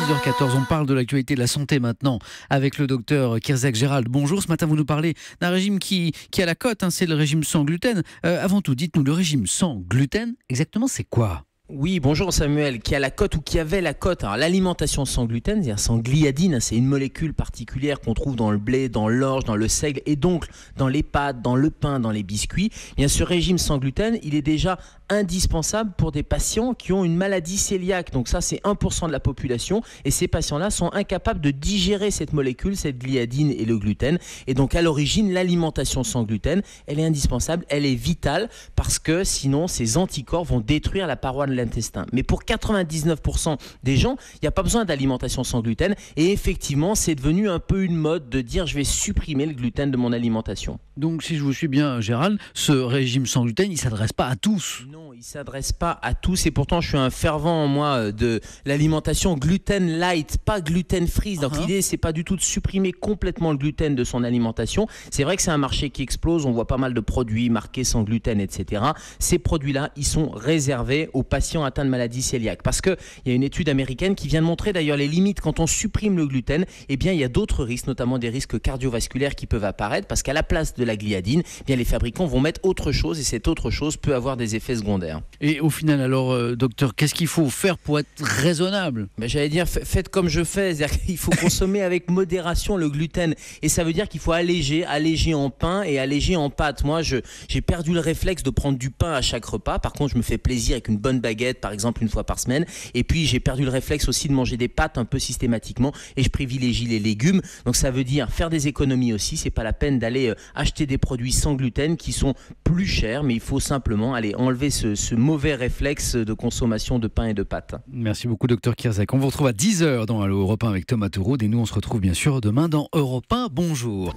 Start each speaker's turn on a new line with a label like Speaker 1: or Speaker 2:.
Speaker 1: 6h14, on parle de l'actualité de la santé maintenant avec le docteur Kierzek Gérald. Bonjour, ce matin vous nous parlez d'un régime qui a la cote, c'est le régime sans gluten. Avant tout, dites-nous, le régime sans gluten, exactement c'est quoi ?
Speaker 2: Oui, bonjour Samuel, qui a la cote ou qui avait la cote. Alors l'alimentation sans gluten, c'est-à-dire sans gliadine, c'est une molécule particulière qu'on trouve dans le blé, dans l'orge, dans le seigle et donc dans les pâtes, dans le pain, dans les biscuits. Bien, ce régime sans gluten, il est déjà indispensable pour des patients qui ont une maladie cœliaque. Donc ça, c'est 1% de la population et ces patients-là sont incapables de digérer cette molécule, cette gliadine et le gluten. Et donc à l'origine, l'alimentation sans gluten, elle est indispensable, elle est vitale parce que sinon, ces anticorps vont détruire la paroi de l'intestin. Mais pour 99% des gens, il n'y a pas besoin d'alimentation sans gluten et effectivement, c'est devenu un peu une mode de dire je vais supprimer le gluten de mon alimentation.
Speaker 1: Donc si je vous suis bien Gérald, ce régime sans gluten, il ne s'adresse pas à tous.
Speaker 2: Non, il ne s'adresse pas à tous et pourtant je suis un fervent moi de l'alimentation gluten light, pas gluten free. Donc l'idée c'est pas du tout de supprimer complètement le gluten de son alimentation. C'est vrai que c'est un marché qui explose, on voit pas mal de produits marqués sans gluten, etc. Ces produits-là, ils sont réservés aux patients atteints de maladie cœliaque parce qu'il y a une étude américaine qui vient de montrer d'ailleurs les limites quand on supprime le gluten. Eh bien il y a d'autres risques, notamment des risques cardiovasculaires qui peuvent apparaître parce qu'à la place de la gliadine, eh bien les fabricants vont mettre autre chose et cette autre chose peut avoir des effets secondaires.
Speaker 1: Et au final alors docteur, qu'est-ce qu'il faut faire pour être raisonnable ?
Speaker 2: J'allais dire faites comme je fais, c'est-à-dire qu'il faut consommer avec modération le gluten et ça veut dire qu'il faut alléger en pain et alléger en pâtes. Moi j'ai perdu le réflexe de prendre du pain à chaque repas, par contre je me fais plaisir avec une bonne baguette par exemple une fois par semaine et puis j'ai perdu le réflexe aussi de manger des pâtes un peu systématiquement et je privilégie les légumes. Donc ça veut dire faire des économies aussi, c'est pas la peine d'aller acheter des produits sans gluten qui sont plus chers, mais il faut simplement aller enlever ce mauvais réflexe de consommation de pain et de pâtes.
Speaker 1: Merci beaucoup docteur Kierzek. On vous retrouve à 10h dans Allo Europe 1 avec Thomas Tauroud et nous on se retrouve bien sûr demain dans Europe 1. Bonjour.